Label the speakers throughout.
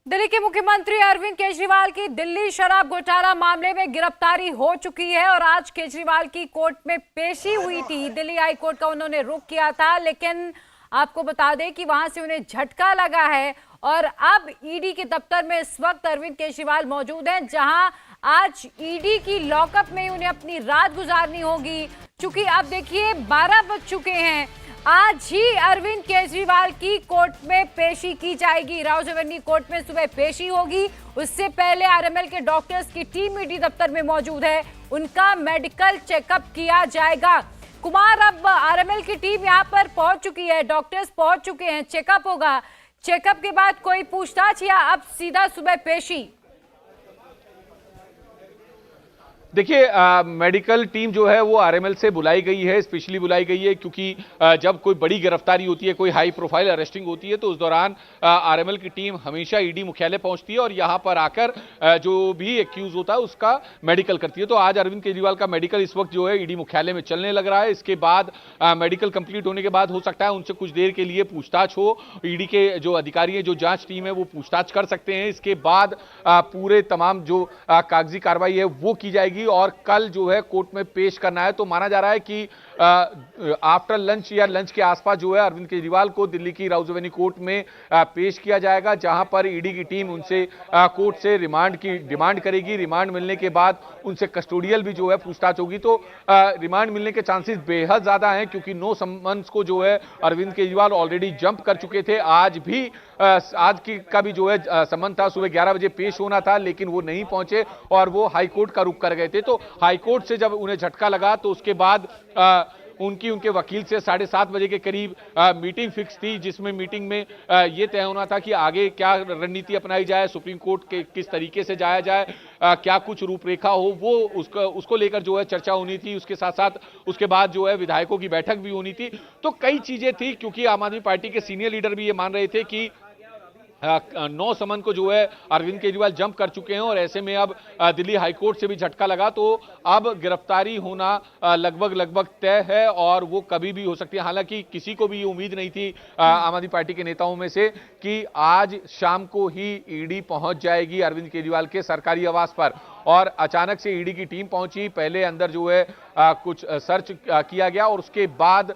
Speaker 1: दिल्ली के मुख्यमंत्री अरविंद केजरीवाल की दिल्ली शराब घोटाला मामले में गिरफ्तारी हो चुकी है और आज केजरीवाल की कोर्ट में पेशी हुई थी। दिल्ली हाई कोर्ट का उन्होंने रुख किया था, लेकिन आपको बता दें कि वहां से उन्हें झटका लगा है और अब ईडी के दफ्तर में इस वक्त अरविंद केजरीवाल मौजूद हैं, जहां आज ईडी की लॉकअप में उन्हें अपनी रात गुजारनी होगी। चूंकि अब देखिए 12 बज चुके हैं, आज ही अरविंद केजरीवाल की कोर्ट में पेशी की जाएगी। राउजवनी कोर्ट में सुबह पेशी होगी। उससे पहले आरएमएल के डॉक्टर्स की टीम ईडी दफ्तर में मौजूद है, उनका मेडिकल चेकअप किया जाएगा। कुमार, अब आरएमएल की टीम यहां पर पहुंच चुकी है, डॉक्टर्स पहुंच चुके हैं, चेकअप होगा। चेकअप के बाद कोई पूछताछ या अब सीधा सुबह पेशी?
Speaker 2: देखिए, मेडिकल टीम जो है वो आरएमएल से बुलाई गई है, स्पेशली बुलाई गई है क्योंकि जब कोई बड़ी गिरफ्तारी होती है, कोई हाई प्रोफाइल अरेस्टिंग होती है, तो उस दौरान आरएमएल की टीम हमेशा ईडी मुख्यालय पहुंचती है और यहां पर आकर जो भी एक्यूज होता है उसका मेडिकल करती है। तो आज अरविंद केजरीवाल का मेडिकल इस वक्त जो है ईडी मुख्यालय में चलने लग रहा है। इसके बाद मेडिकल कंप्लीट होने के बाद हो सकता है उनसे कुछ देर के लिए पूछताछ हो। ईडी के जो अधिकारी है, जो जांच टीम है, वो पूछताछ कर सकते हैं। इसके बाद पूरे तमाम जो कागजी कार्रवाई है वो की जाएगी और कल जो है कोर्ट में पेश करना है। तो माना जा रहा है कि आफ्टर लंच या लंच के आसपास जो है अरविंद केजरीवाल को दिल्ली की राउजवनी कोर्ट में पेश किया जाएगा, जहां पर ईडी की टीम उनसे कोर्ट से रिमांड की डिमांड करेगी। रिमांड मिलने के बाद उनसे कस्टोडियल भी जो है पूछताछ होगी। तो रिमांड मिलने के चांसेस बेहद ज्यादा हैं क्योंकि नो समन्स को जो है अरविंद केजरीवाल ऑलरेडी जंप कर चुके थे। आज की का भी जो है समन था, सुबह 11 बजे पेश होना था, लेकिन वो नहीं पहुंचे और वो हाईकोर्ट का रुख कर गए थे। तो हाईकोर्ट से जब उन्हें झटका लगा तो उसके बाद उनके वकील से 7:30 बजे के करीब मीटिंग फिक्स थी, जिसमें मीटिंग में यह तय होना था कि आगे क्या रणनीति अपनाई जाए, सुप्रीम कोर्ट के किस तरीके से जाया जाए, क्या कुछ रूपरेखा हो, वो उसको लेकर जो है चर्चा होनी थी। उसके साथ साथ उसके बाद जो है विधायकों की बैठक भी होनी थी। तो कई चीजें थी क्योंकि आम आदमी पार्टी के सीनियर लीडर भी ये मान रहे थे कि 9 समन को जो है अरविंद केजरीवाल जंप कर चुके हैं और ऐसे में अब दिल्ली हाईकोर्ट से भी झटका लगा, तो अब गिरफ्तारी होना लगभग तय है और वो कभी भी हो सकती है। हालांकि किसी को भी ये उम्मीद नहीं थी आम आदमी पार्टी के नेताओं में से कि आज शाम को ही ईडी पहुंच जाएगी अरविंद केजरीवाल के सरकारी आवास पर, और अचानक से ईडी की टीम पहुंची। पहले अंदर जो है कुछ सर्च किया गया और उसके बाद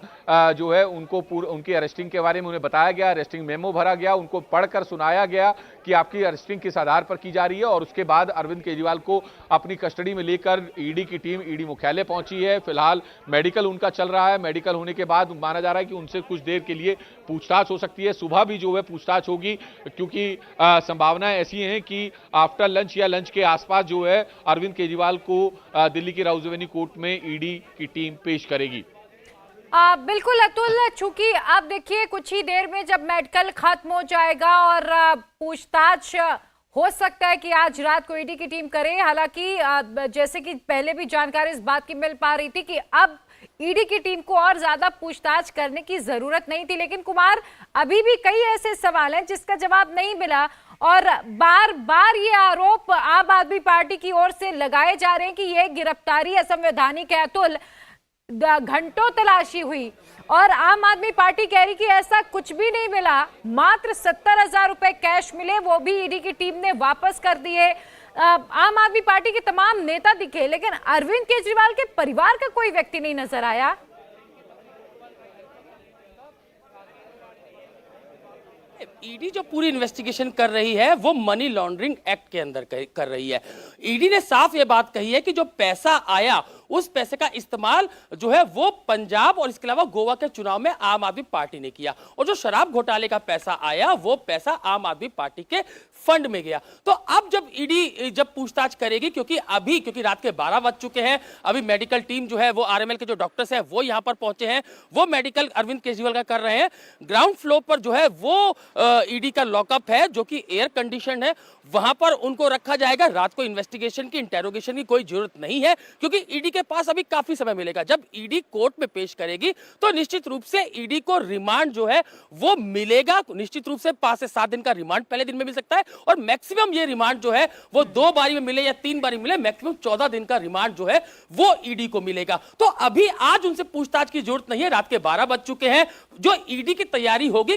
Speaker 2: जो है उनकी अरेस्टिंग के बारे में उन्हें बताया गया, अरेस्टिंग मेमो भरा गया, उनको पढ़कर सुनाया गया कि आपकी अरेस्टिंग किस आधार पर की जा रही है। और उसके बाद अरविंद केजरीवाल को अपनी कस्टडी में लेकर ईडी की टीम ईडी मुख्यालय पहुंची है। फिलहाल मेडिकल उनका चल रहा है। मेडिकल होने के बाद माना जा रहा है कि उनसे कुछ देर के लिए पूछताछ हो सकती है। सुबह भी जो है पूछताछ होगी क्योंकि संभावनाएं ऐसी हैं कि आफ्टर लंच या लंच के आसपास जो है अरविंद केजरीवाल को दिल्ली की राउजवनी कोर्ट में ईडी की टीम पेश करेगी।
Speaker 1: बिल्कुल अतुल, चूंकि अब देखिए कुछ ही देर में जब मेडिकल खत्म हो जाएगा और पूछताछ हो सकता है कि आज रात को ईडी की टीम करे। हालांकि जैसे कि पहले भी जानकारी इस बात की मिल पा रही थी कि अब ईडी की टीम को और ज्यादा पूछताछ करने की जरूरत नहीं थी, लेकिन कुमार अभी भी कई ऐसे सवाल हैं जिसका जवाब नहीं मिला और बार बार ये आरोप आम आदमी पार्टी की ओर से लगाए जा रहे हैं कि यह गिरफ्तारी असंवैधानिक है। अतुल, घंटों तलाशी हुई और आम आदमी पार्टी कह रही कि ऐसा कुछ भी नहीं मिला, मात्र 70,000 रुपए कैश मिले, वो भी ईडी की टीम ने वापस कर दिए। आम आदमी पार्टी के तमाम नेता दिखे, लेकिन अरविंद केजरीवाल के परिवार का कोई व्यक्ति नहीं नजर आया।
Speaker 3: ईडी जो पूरी इन्वेस्टिगेशन कर रही है वो मनी लॉन्ड्रिंग एक्ट के अंदर कर रही है। ईडी ने साफ ये बात कही है कि जो पैसा आया उस पैसे का इस्तेमाल जो है वो पंजाब और इसके अलावा गोवा के चुनाव में आम आदमी पार्टी ने किया, और जो शराब घोटाले का पैसा आया वो पैसा आम आदमी पार्टी के फंड में गया। तो अब जब ईडी जब पूछताछ करेगी, क्योंकि रात के 12 बज चुके हैं, अभी मेडिकल टीम जो है वो आरएमएल के जो डॉक्टर्स हैं वो यहां पर पहुंचे हैं, वो मेडिकल अरविंद केजरीवाल का कर रहे हैं। ग्राउंड फ्लोर पर जो है वो ईडी का लॉकअप है जो कि एयर कंडीशन है, वहां पर उनको रखा जाएगा। रात को इन्वेस्टिगेशन की इंटेरोगेशन की कोई जरूरत नहीं है क्योंकि ईडी के पास अभी काफी समय मिलेगा। जब ईडी कोर्ट में पेश करेगी तो निश्चित रूप से ईडी को रिमांड जो है वो मिलेगा। निश्चित रूप से 5 से 7 दिन का रिमांड पहले दिन में मिल सकता है और मैक्सिमम ये रिमांड जो है वो 2 बारी में मिले या 3 बारी मिले, मैक्सिमम 14 दिन का रिमांड जो है वो ईडी को मिलेगा। तो अभी आज उनसे पूछताछ की जरूरत नहीं है। रात के 12 बज चुके हैं। जो ईडी की तैयारी होगी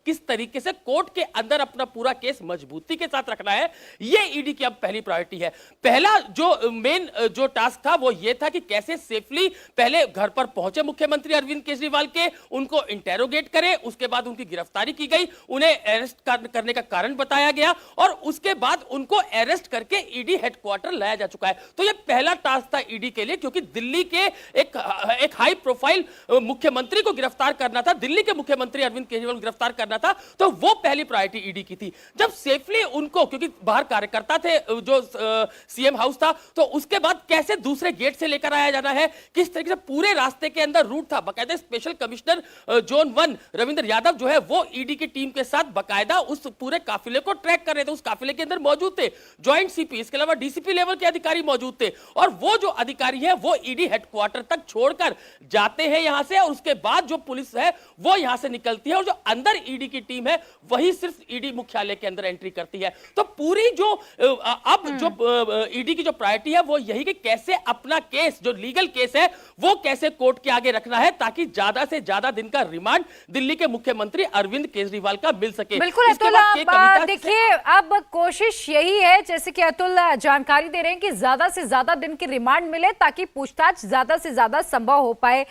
Speaker 3: किस तरीके से कोर्ट के अंदर अपना पूरा केस मजबूती के साथ रखना है, ये ईडी की अब पहली प्रायोरिटी है। पहला जो मेन जो टास्क था वो ये था कि कैसे सेफली पहले घर पर पहुंचे मुख्यमंत्री अरविंद केजरीवाल के, उनको इंटेरोगेट करे, उसके बाद उनकी गिरफ्तारी की गई, उन्हें अरेस्ट करने का कारण बताया गया और उसके बाद उनको अरेस्ट करके ईडी हेडक्वार्टर लाया जा चुका है। तो ये पहला टास्क था ईडी के लिए, क्योंकि दिल्ली के एक हाई प्रोफाइल मुख्यमंत्री को गिरफ्तार करना था, दिल्ली के मुख्यमंत्री अरविंद केजरीवाल को गिरफ्तार करना था, तो वो पहली प्रायोरिटी ईडी की थी। जब सेफली उनको, क्योंकि बाहर कार्यकर्ता थे जो सीएम हाउस था, तो उसके बाद कैसे दूसरे गेट से लेकर आया जाना है, किस तरीके से पूरे रास्ते के अंदर रूट था। बकायदा special commissioner zone 1 Ravindra Yadav जो है वो ईडी की टीम के साथ बकायदा उस पूरे काफिले को ट्रैक कर रहे थे, उस काफिले के अंदर मौजूद थे ज्वाइंट सीपी, इसके अलावा डीसीपी लेवल के अधिकारी मौजूद थे, और वो जो अधिकारी है वो ईडी हेडक्वार्टर तक छोड़कर जाते हैं यहां से, और उसके बाद जो पुलिस है वो यहां से निकलती है, और जो अंदर ईडी की टीम है वही सिर्फ ईडी मुख्यालय के अंदर एंट्री करती है। तो पूरी जो अब जो ईडी की जो प्रायोरिटी है वो यही कि कैसे अपना केस, जो लीगल केस है, वो कैसे कोर्ट के आगे रखना है ताकि ज्यादा से ज्यादा दिन का रिमांड दिल्ली के मुख्यमंत्री अरविंद केजरीवाल का मिल सके।
Speaker 1: बिल्कुल अतुल, देखिए अब कोशिश यही है, जैसे कि अतुल जानकारी दे रहे हैं, कि ज्यादा से ज्यादा दिन की रिमांड मिले ताकि पूछताछ ज्यादा से ज्यादा संभव हो पाए।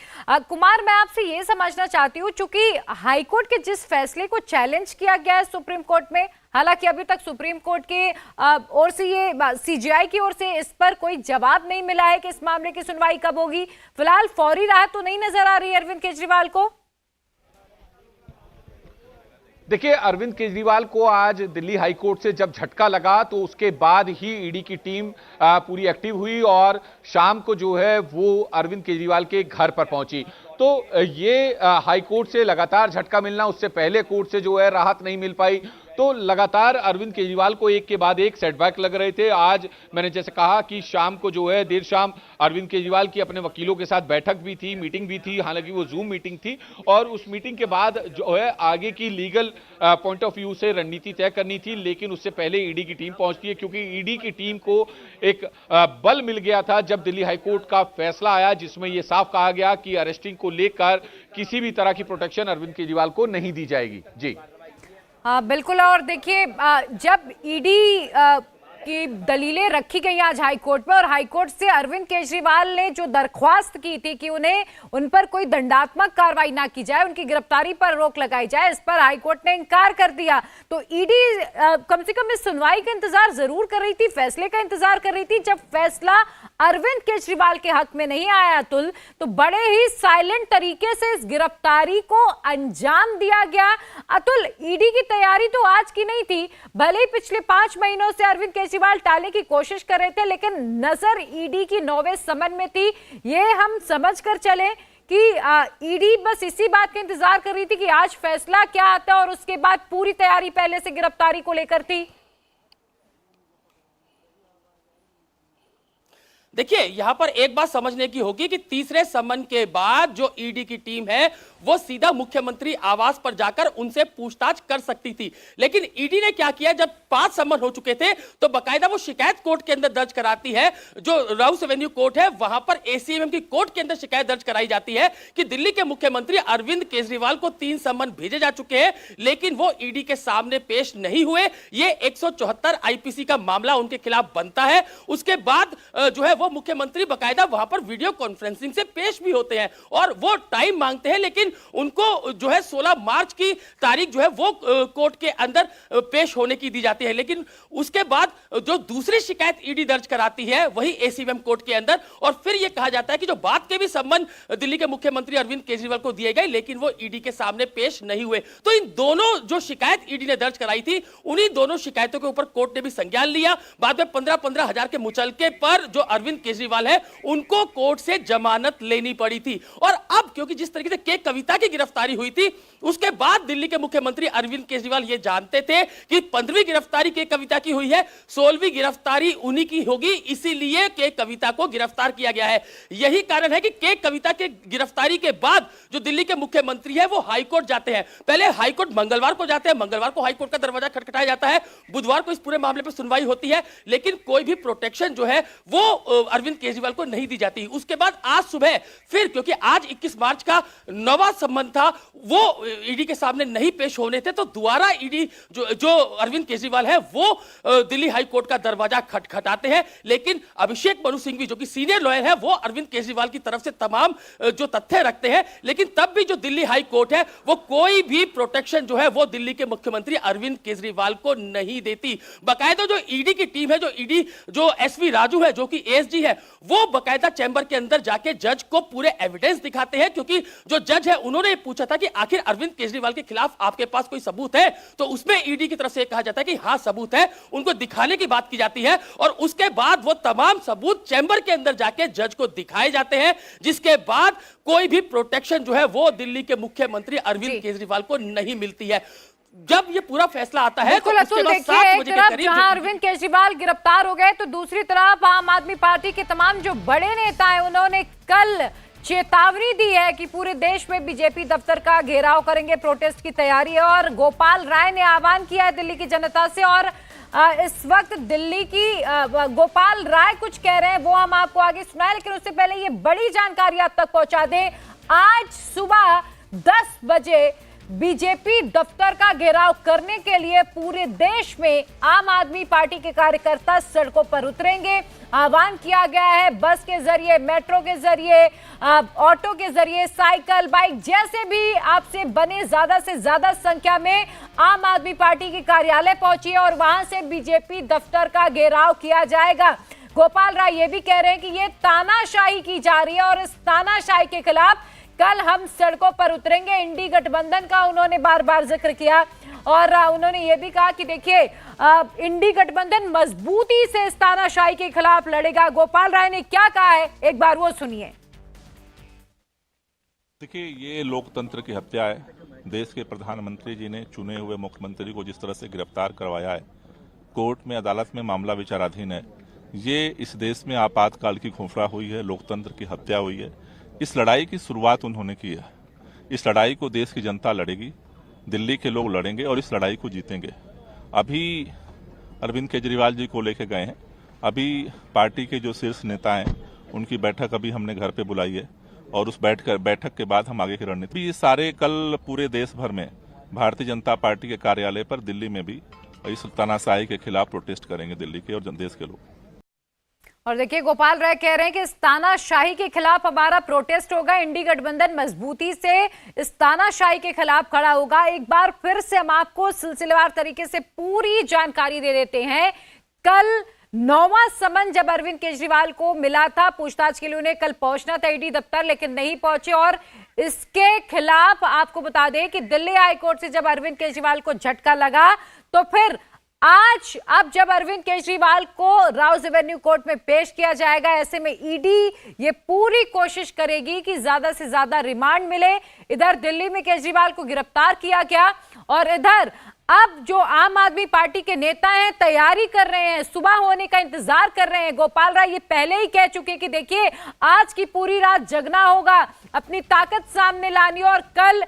Speaker 1: कुमार, मैं आपसे ये समझना चाहती हूँ, चूंकि हाईकोर्ट के जिस फैसले को चैलेंज किया गया है सुप्रीम कोर्ट में, हालांकि अभी तक सुप्रीम कोर्ट के ओर से, ये सीजीआई की ओर से इस पर कोई जवाब नहीं मिला है कि इस मामले की सुनवाई कब होगी। फिलहाल फौरी राहत तो नहीं नजर आ रही अरविंद केजरीवाल को।
Speaker 2: देखिए, अरविंद केजरीवाल को आज दिल्ली हाईकोर्ट से जब झटका लगा तो उसके बाद ही ईडी की टीम पूरी एक्टिव हुई और शाम को जो है वो अरविंद केजरीवाल के घर पर पहुंची। तो ये हाईकोर्ट से लगातार झटका मिलना, उससे पहले कोर्ट से जो है राहत नहीं मिल पाई, तो लगातार अरविंद केजरीवाल को एक के बाद एक सेटबैक लग रहे थे। आज मैंने जैसे कहा कि शाम को जो है देर शाम अरविंद केजरीवाल की अपने वकीलों के साथ बैठक भी थी, मीटिंग भी थी, हालांकि वो जूम मीटिंग थी, और उस मीटिंग के बाद जो है आगे की लीगल पॉइंट ऑफ व्यू से रणनीति तय करनी थी, लेकिन उससे पहले ईडी की टीम पहुंचती है, क्योंकि ईडी की टीम को एक बल मिल गया था जब दिल्ली हाईकोर्ट का फैसला आया जिसमें यह साफ कहा गया कि अरेस्टिंग को लेकर किसी भी तरह की प्रोटेक्शन अरविंद केजरीवाल को नहीं दी जाएगी। जी
Speaker 1: बिल्कुल, और देखिए जब ईडी की दलीलें रखी गई आज हाईकोर्ट में, और हाईकोर्ट से अरविंद केजरीवाल ने जो दरख्वास्त की थी कि उन पर कोई दंडात्मक कार्रवाई ना की जाए, उनकी गिरफ्तारी पर रोक लगाई जाए, इस पर हाईकोर्ट ने इनकार कर दिया। तो ईडी कम से कम इस सुनवाई का इंतजार जरूर कर रही थी, फैसले का इंतजार कर रही थी। जब फैसला अरविंद केजरीवाल के हक में नहीं आया अतुल, तो बड़े ही साइलेंट तरीके से इस गिरफ्तारी को अंजाम दिया गया। अतुल, ईडी की तैयारी तो आज की नहीं थी, भले ही पिछले 5 महीनों से अरविंद केजरीवाल टालने की कोशिश कर रहे थे, लेकिन नजर ईडी की 9वें समन में थी। ये हम समझ कर चले कि ईडी बस इसी बात का इंतजार कर रही थी कि आज फैसला क्या आता है, और उसके बाद पूरी तैयारी पहले से गिरफ्तारी को लेकर थी।
Speaker 3: देखिए, यहां पर एक बात समझने की होगी कि तीसरे समन के बाद जो ईडी की टीम है वो सीधा मुख्यमंत्री आवास पर जाकर उनसे पूछताछ कर सकती थी, लेकिन ईडी ने क्या किया, जब 5 समन हो चुके थे तो बकायदा वो शिकायत कोर्ट के अंदर दर्ज कराती है, जो राउस एवेन्यू कोर्ट है वहां पर एसीएमएम की कोर्ट के अंदर शिकायत दर्ज कराई जाती है कि दिल्ली के मुख्यमंत्री अरविंद केजरीवाल को 3 समन भेजे जा चुके हैं, लेकिन वो ईडी के सामने पेश नहीं हुए। ये 174 आईपीसी का मामला उनके खिलाफ बनता है। उसके बाद जो है वो मुख्यमंत्री बकायदा वहां पर वीडियो कॉन्फ्रेंसिंग से पेश भी होते हैं और वो टाइम मांगते हैं, लेकिन उनको जो है 16 मार्च की तारीख जो है वो कोर्ट के अंदर पेश होने की दी जाती है। लेकिन उसके बाद जो दूसरी शिकायत ईडी दर्ज कराती है वही एसीएमएम कोर्ट के अंदर, और फिर यह कहा जाता है कि जो बात के भी सम्मन दिल्ली के मुख्यमंत्री अरविंद केजरीवाल को दिए गए, लेकिन वो ईडी के सामने पेश नहीं हुए। तो इन दोनों जो शिकायत ईडी ने दर्ज कराई थी, उन्हीं दोनों शिकायतों के ऊपर कोर्ट ने भी संज्ञान लिया। बाद में 15-15 हजार के मुचलके पर जो अरविंद केजरीवाल है उनको कोर्ट से जमानत लेनी पड़ी थी। और अब क्योंकि जिस तरीके से के कविता की गिरफ्तारी हुई थी, उसके बाद दिल्ली के मुख्यमंत्री अरविंद केजरीवाल ये जानते थे कि 15वीं गिरफ्तारी के कविता की हुई है, 16वीं गिरफ्तारी उन्हीं की होगी, इसीलिए के कविता को गिरफ्तार किया गया है। यही कारण है कि के कविता के गिरफ्तारी के बाद जो दिल्ली के मुख्यमंत्री है वो हाईकोर्ट जाते हैं। पहले हाईकोर्ट मंगलवार को जाते हैं, मंगलवार को हाईकोर्ट का दरवाजा खटखटाया जाता है, बुधवार को इस पूरे मामले पर सुनवाई होती है, लेकिन कोई भी प्रोटेक्शन जो है वो अरविंद केजरीवाल को नहीं दी जाती। उसके बाद आज सुबह फिर, क्योंकि आज 21 मार्च का नवा संबंध था, वो ईडी के सामने नहीं पेश होने थे, तो दोबारा ईडी जो अरविंद केजरीवाल है वो दिल्ली हाई कोर्ट का दरवाजा खटखटाते हैं। लेकिन अभिषेक मनु सिंघवी जो कि सीनियर लॉयर है, वो अरविंद केजरीवाल की तरफ से तमाम जो तथ्य रखते हैं, लेकिन तब भी जो दिल्ली हाई कोर्ट है वो कोई भी प्रोटेक्शन जो है वो दिल्ली के मुख्यमंत्री अरविंद केजरीवाल को नहीं देती। बकायदा जो ईडी की टीम है, जो एसवी राजू है, जो कि एएसजी है, वो बकायदा चैंबर के अंदर जाके जज को पूरे एविडेंस दिखाते हैं, क्योंकि जो जज है उन्होंने पूछा था कि आखिर अरविंद केजरीवाल के खिलाफ आपके पास कोई सबूत है, तो उसमें ईडी की तरफ से कहा जाता है कि हां सबूत है, उनको दिखाने की बात की जाती है, और उसके बाद वो तमाम सबूत चैंबर के अंदर जाके जज को दिखाए जाते हैं, जिसके बाद कोई भी प्रोटेक्शन जो है वो दिल्ली के मुख्यमंत्री अरविंद केजरीवाल को नहीं मिलती है। जब ये पूरा फैसला आता है तो उसके बाद 7 बजे के करीब
Speaker 1: जहां अरविंद केजरीवाल गिरफ्तार हो गए, तो दूसरी तरफ आम आदमी पार्टी के तमाम जो बड़े नेता हैं उन्होंने कल चेतावनी दी है कि पूरे देश में बीजेपी दफ्तर का घेराव करेंगे, प्रोटेस्ट की तैयारी है। और गोपाल राय ने आह्वान किया है दिल्ली की जनता से, और इस वक्त दिल्ली की गोपाल राय कुछ कह रहे हैं, वो हम आपको आगे सुनाए, लेकिन उससे पहले ये बड़ी जानकारी आप तक पहुंचा दें। आज सुबह 10 बजे बीजेपी दफ्तर का घेराव करने के लिए पूरे देश में आम आदमी पार्टी के कार्यकर्ता सड़कों पर उतरेंगे। आह्वान किया गया है बस के जरिए, मेट्रो के जरिए, ऑटो के जरिए, साइकिल, बाइक जैसे भी आपसे बने ज्यादा से ज्यादा संख्या में आम आदमी पार्टी के कार्यालय पहुंचिए और वहां से बीजेपी दफ्तर का घेराव किया जाएगा। गोपाल राय ये भी कह रहे हैं कि ये तानाशाही की जा रही है और इस तानाशाही के खिलाफ कल हम सड़कों पर उतरेंगे। इंडी गठबंधन का उन्होंने बार बार जिक्र किया और उन्होंने ये भी कहा कि देखिए इंडी गठबंधन मजबूती से इस तानाशाही के खिलाफ लड़ेगा। गोपाल राय ने क्या कहा है, एक बार वो सुनिए।
Speaker 4: देखिए, ये लोकतंत्र की हत्या है। देश के प्रधानमंत्री जी ने चुने हुए मुख्यमंत्री को जिस तरह से गिरफ्तार करवाया है, कोर्ट में, अदालत में मामला विचाराधीन है, ये इस देश में आपातकाल की घोषणा हुई है, लोकतंत्र की हत्या हुई है। इस लड़ाई की शुरुआत उन्होंने की है। इस लड़ाई को देश की जनता लड़ेगी, दिल्ली के लोग लड़ेंगे और इस लड़ाई को जीतेंगे। अभी अरविंद केजरीवाल जी को लेके गए हैं, अभी पार्टी के जो शीर्ष नेता हैं उनकी बैठक अभी हमने घर पे बुलाई है और उस बैठक के बाद हम आगे की रणनीति, ये सारे कल पूरे देश भर में भारतीय जनता पार्टी के कार्यालय पर दिल्ली में भी इस तानाशाही के खिलाफ प्रोटेस्ट करेंगे, दिल्ली के और देश के लोग।
Speaker 1: और देखिए गोपाल राय कह रहे हैं कि इस तानाशाही के खिलाफ हमारा प्रोटेस्ट होगा, इंडी गठबंधन मजबूती से इस तानाशाही के खिलाफ खड़ा होगा। एक बार फिर से हम आपको सिलसिलेवार तरीके से पूरी जानकारी दे देते हैं। कल 9वां समन जब अरविंद केजरीवाल को मिला था, पूछताछ के लिए उन्हें कल पहुंचना था ईडी दफ्तर, लेकिन नहीं पहुंचे और इसके खिलाफ आपको बता दें कि दिल्ली हाईकोर्ट से जब अरविंद केजरीवाल को झटका लगा, तो फिर आज अब जब अरविंद केजरीवाल को राउज एवेन्यू कोर्ट में पेश किया जाएगा, ऐसे में ईडी ये पूरी कोशिश करेगी कि ज्यादा से ज्यादा रिमांड मिले। इधर दिल्ली में केजरीवाल को गिरफ्तार किया गया और इधर अब जो आम आदमी पार्टी के नेता हैं तैयारी कर रहे हैं, सुबह होने का इंतजार कर रहे हैं। गोपाल राय ये पहले ही कह चुके कि देखिए आज की पूरी रात जगना होगा, अपनी ताकत सामने लानी और कल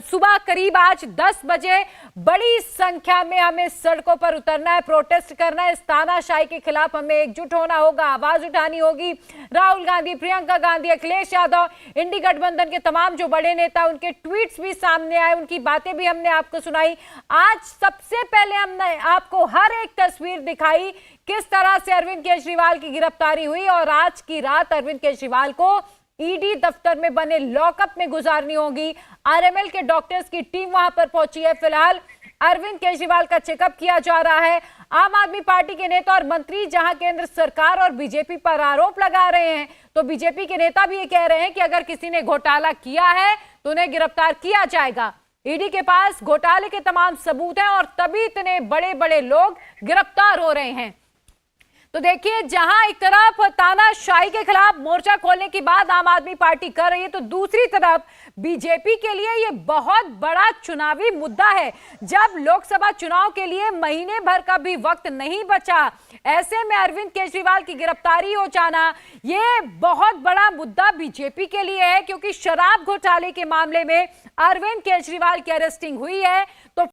Speaker 1: सुबह करीब आज 10 बजे बड़ी संख्या में हमें सड़कों पर उतरना है, प्रोटेस्ट करना है। इस तानाशाही के खिलाफ हमें एकजुट होना होगा, आवाज उठानी होगी। राहुल गांधी, प्रियंका गांधी, अखिलेश यादव, इंडी गठबंधन के तमाम जो बड़े नेता, उनके ट्वीट्स भी सामने आए, उनकी बातें भी हमने आपको सुनाई। आज सबसे पहले हमने आपको हर एक तस्वीर दिखाई किस तरह से अरविंद केजरीवाल की गिरफ्तारी हुई और आज की रात अरविंद केजरीवाल को ईडी दफ्तर में बने लॉकअप में गुजारनी होगी। आरएमएल के डॉक्टर्स की टीम वहां पर पहुंची है। फिलहाल अरविंद केजरीवाल का चेकअप किया जा रहा है। आम आदमी पार्टी के नेता और मंत्री जहां केंद्र सरकार और बीजेपी पर आरोप लगा रहे हैं, तो बीजेपी के नेता भी ये कह रहे हैं कि अगर किसी ने घोटाला किया है तो उन्हें गिरफ्तार किया जाएगा। ईडी के पास घोटाले के तमाम सबूत हैं और तभी इतने बड़े बड़े लोग गिरफ्तार हो रहे हैं। तो देखिए, जहां एक तरफ तानाशाही के खिलाफ मोर्चा खोलने की बात आम आदमी पार्टी कर रही है, तो दूसरी तरफ बीजेपी के लिए यह बहुत बड़ा चुनावी मुद्दा है। जब लोकसभा चुनाव के लिए महीने भर का भी वक्त नहीं बचा, ऐसे में अरविंद केजरीवाल की गिरफ्तारी हो जाना यह बहुत बड़ा मुद्दा बीजेपी के लिए है, क्योंकि शराब घोटाले के मामले में अरविंद केजरीवाल की अरेस्टिंग हुई है। तो